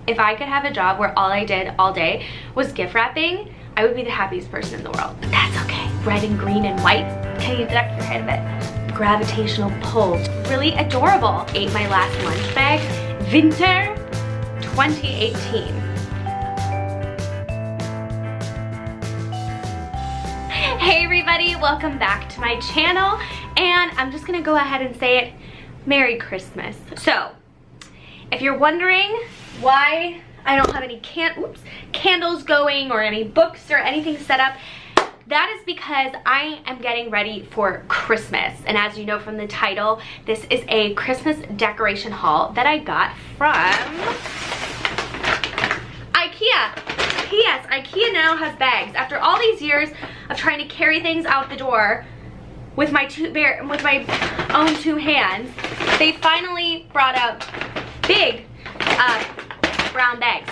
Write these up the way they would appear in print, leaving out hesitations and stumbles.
if I could have a job where all I did all day was gift wrapping, I would be the happiest person in the world. But that's okay. Red and green and white. Can you duck your head a bit? Gravitational pull. Really adorable. Ate my last lunch bag. Winter 2018. Hey everybody, welcome back to my channel. And I'm just gonna go ahead and say it. Merry Christmas. So, if you're wondering why I don't have any candles going or any books or anything set up, that is because I am getting ready for Christmas. And as you know from the title, this is a Christmas decoration haul that I got from IKEA. P.S. IKEA now has bags. After all these years of trying to carry things out the door with my own two hands, they finally brought out big brown bags.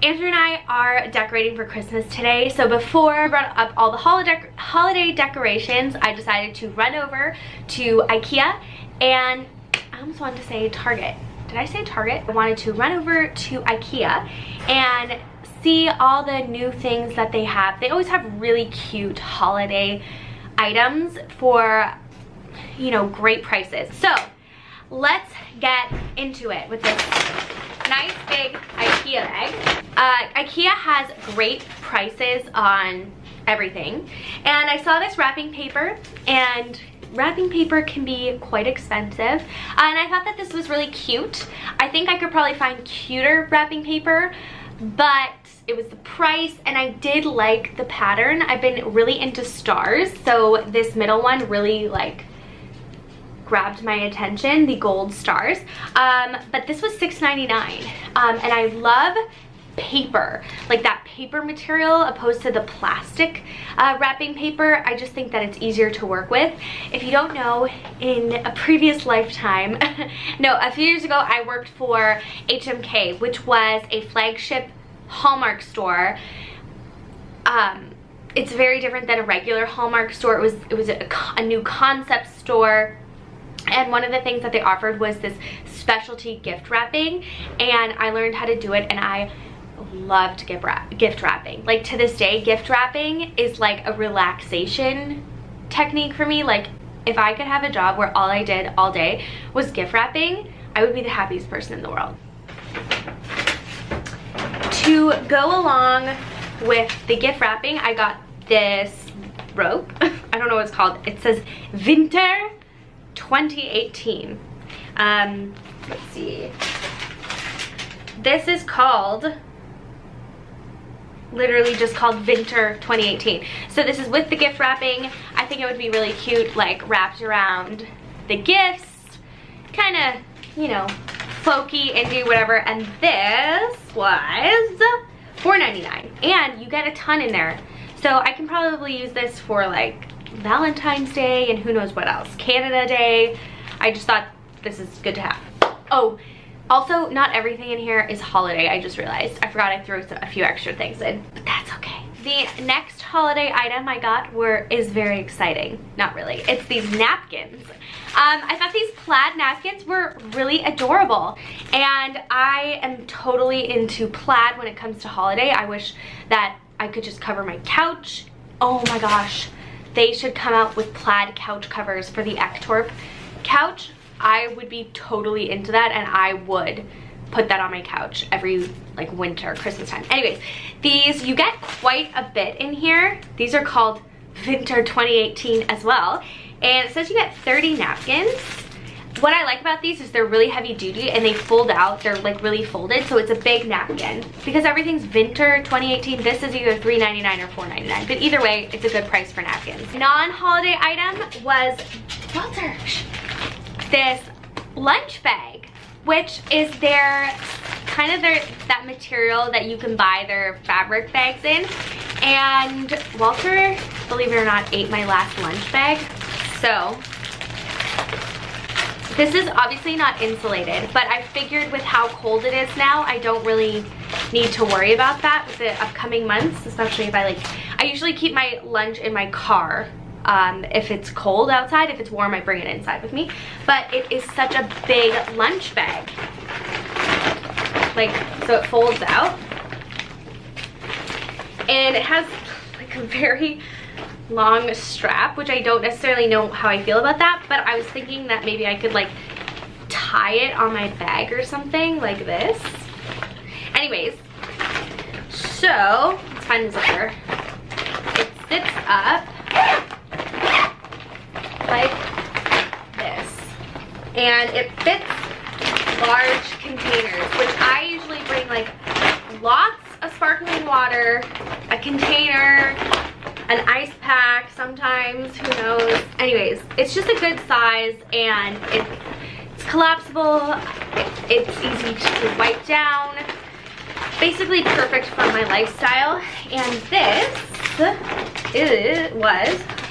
Andrew and I are decorating for Christmas today, so before I brought up all the holiday decorations, I decided to run over to IKEA, and I almost wanted to say Target. Did I say Target? I wanted to run over to IKEA and see all the new things that they have. They always have really cute holiday items for, you know, great prices. So let's get into it with this nice big IKEA bag. IKEA has great prices on everything, and I saw this wrapping paper, and wrapping paper can be quite expensive, and I thought that this was really cute. I think I could probably find cuter wrapping paper, but it was the price, and I did like the pattern. I've been really into stars, so this middle one really like grabbed my attention, the gold stars. But this was $6.99, and I love paper, like that paper material opposed to the plastic wrapping paper. I just think that it's easier to work with. If you don't know, in a previous lifetime, no, a few years ago, I worked for HMK, which was a flagship Hallmark store. It's very different than a regular Hallmark store. It was a new concept store. And one of the things that they offered was this specialty gift wrapping, and I learned how to do it, and I loved gift wrapping. Like, to this day, gift wrapping is like a relaxation technique for me. Like, if I could have a job where all I did all day was gift wrapping, I would be the happiest person in the world. To go along with the gift wrapping, I got this rope. I don't know what it's called. It says Winter 2018. Let's see. This is called, literally just called Winter 2018. So this is with the gift wrapping. I think it would be really cute, like wrapped around the gifts, kind of, you know, folky, indie, whatever. And this was $4.99, and you get a ton in there. So I can probably use this for like Valentine's Day and who knows what else, Canada Day. I just thought this is good to have. Oh, also, not everything in here is holiday. I just realized. I forgot I threw a few extra things in, but that's okay. The next holiday item I got is very exciting. Not really. It's these napkins. I thought these plaid napkins were really adorable, and I am totally into plaid when it comes to holiday. I wish that I could just cover my couch. Oh my gosh. They should come out with plaid couch covers for the Ektorp couch. I would be totally into that, and I would put that on my couch every like winter, Christmas time. Anyways, these, you get quite a bit in here. These are called Winter 2018 as well. And it says you get 30 napkins. What I like about these is they're really heavy duty, and they fold out. They're like really folded, so it's a big napkin. Because everything's Winter 2018, this is either $3.99 or $4.99. But either way, it's a good price for napkins. Non-holiday item was Walter, this lunch bag, which is that material that you can buy their fabric bags in. And Walter, believe it or not, ate my last lunch bag. So this is obviously not insulated, but I figured with how cold it is now, I don't really need to worry about that with the upcoming months, especially if I usually keep my lunch in my car. If it's cold outside. If it's warm, I bring it inside with me. But it is such a big lunch bag. like, so it folds out. And it has like a very long strap, which I don't necessarily know how I feel about that, but I was thinking that maybe I could like tie it on my bag or something like this. Anyways, so let's find the zipper. It sits up like this, and it fits large containers, which I usually bring like lots of sparkling water, a container, an ice pack sometimes, who knows. Anyways, it's just a good size, and it's collapsible, it's easy to wipe down, basically perfect for my lifestyle. And this was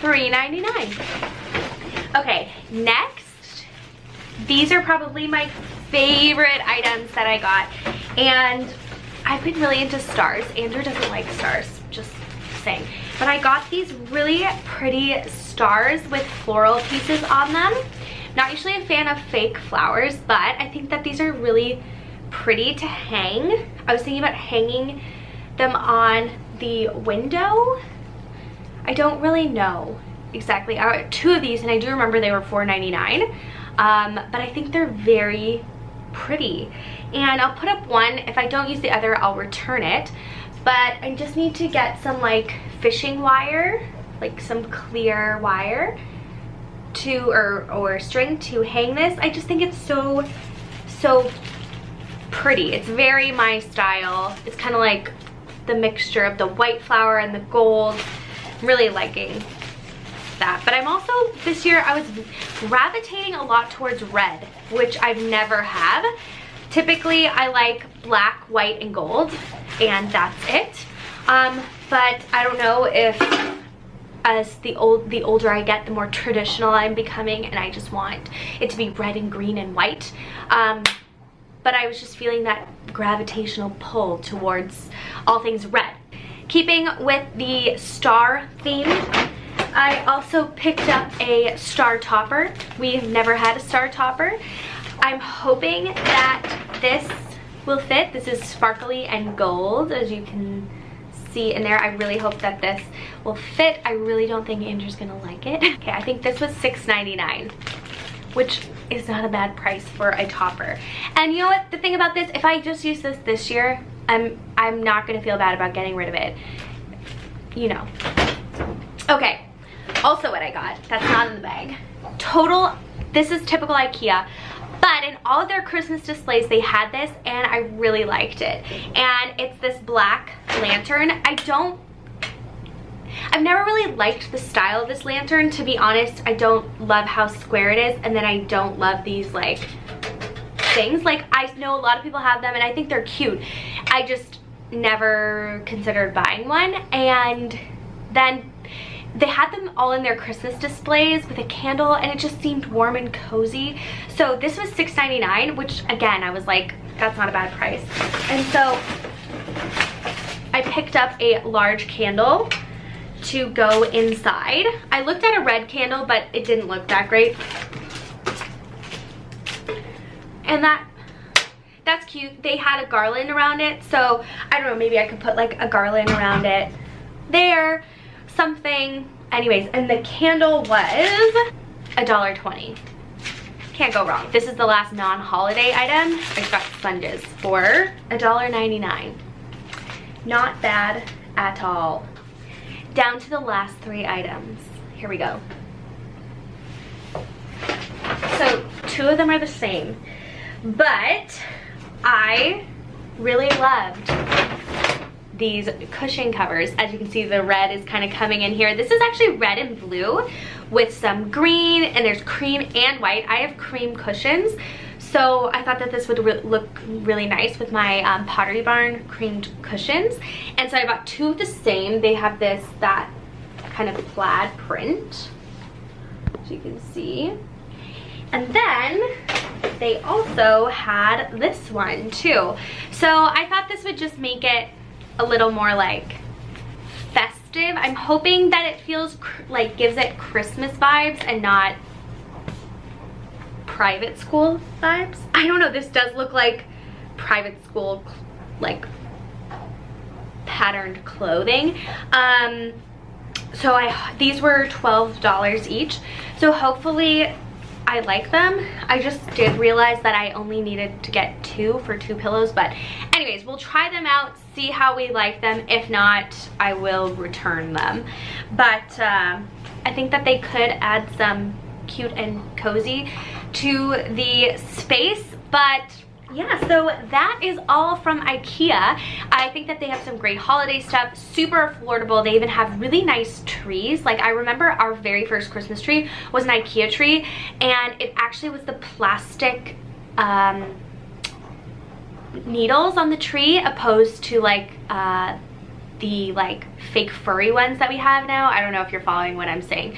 $3.99. Okay, next, these are probably my favorite items that I got, and I've been really into stars. Andrew doesn't like stars, just saying. But I got these really pretty stars with floral pieces on them. Not usually a fan of fake flowers, but I think that these are really pretty to hang. I was thinking about hanging them on the window. I don't really know exactly. I got 2 of these, and I do remember they were $4.99. But I think they're very pretty. And I'll put up one. If I don't use the other, I'll return it. But I just need to get some like fishing wire, like some clear wire to, or string to hang this. I just think it's so pretty. It's very my style. It's kind of like the mixture of the white flower and the gold. I'm really liking that. But I'm also, this year I was gravitating a lot towards red, which I've never had. Typically I like black, white, and gold, and that's it. But I don't know if as the older I get, the more traditional I'm becoming, and I just want it to be red and green and white. But I was just feeling that gravitational pull towards all things red. Keeping with the star theme, I also picked up a star topper. We've never had a star topper. I'm hoping that this will fit. This is sparkly and gold, as you can see in there. I really hope that this will fit. I really don't think Andrew's gonna like it. Okay, I think this was $6.99, which is not a bad price for a topper. And you know what, the thing about this, if I just use this year, I'm not gonna feel bad about getting rid of it, you know. Okay, also what I got, that's not in the bag. Total, this is typical IKEA, but in all of their Christmas displays they had this, and I really liked it. And it's this black lantern. I've never really liked the style of this lantern, to be honest. I don't love how square it is, and then I don't love these like things. Like, I know a lot of people have them and I think they're cute. I just never considered buying one. And then they had them all in their Christmas displays with a candle, and it just seemed warm and cozy. So this was $6.99, which again, I was like, that's not a bad price. And so I picked up a large candle to go inside. I looked at a red candle, but it didn't look that great. And that's cute. They had a garland around it, so I don't know, maybe I could put like a garland around it there, something. Anyways, and the candle was $1.20. Can't go wrong. This is the last non-holiday item. I got sponges for $1.99. Not bad at all. Down to the last 3 items. Here we go. So 2 of them are the same, but I really loved these cushion covers. As you can see, the red is kind of coming in here. This is actually red and blue with some green, and there's cream and white. I have cream cushions, so I thought that this would look really nice with my Pottery Barn creamed cushions. And so I bought 2 of the same. They have that kind of plaid print, as you can see. And then they also had this one too. So I thought this would just make it a little more like festive. I'm hoping that it feels like, gives it Christmas vibes and not private school vibes. I don't know, this does look like private school like patterned clothing. So these were $12 each. So hopefully I like them. I just did realize that I only needed to get 2 for 2 pillows, but anyways, we'll try them out, see how we like them. If not, I will return them. But I think that they could add some cute and cozy to the space. But yeah, so that is all from IKEA. I think that they have some great holiday stuff, super affordable. They even have really nice trees. Like, I remember our very first Christmas tree was an IKEA tree, and it actually was the plastic needles on the tree, opposed to like the like fake furry ones that we have now. I don't know if you're following what I'm saying.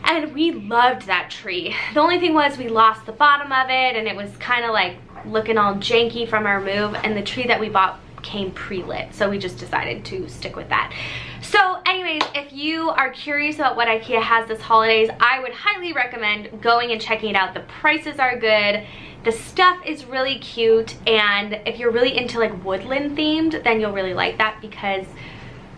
And we loved that tree. The only thing was we lost the bottom of it, and it was kind of like looking all janky from our move, and the tree that we bought came pre-lit, so we just decided to stick with that. So anyways, if you are curious about what IKEA has this holidays, I would highly recommend going and checking it out. The prices are good, the stuff is really cute, and if you're really into like woodland themed, then you'll really like that, because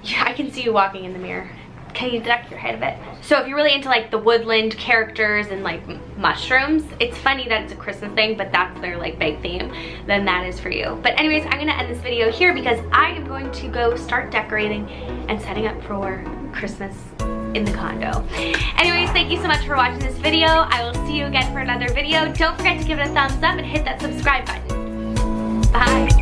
yeah, I can see you walking in the mirror. Can you duck your head a bit? So if you're really into like the woodland characters and like mushrooms, it's funny that it's a Christmas thing, but that's their like big theme, then that is for you. But anyways, I'm gonna end this video here because I am going to go start decorating and setting up for Christmas in the condo. Anyways, thank you so much for watching this video. I will see you again for another video. Don't forget to give it a thumbs up and hit that subscribe button. Bye.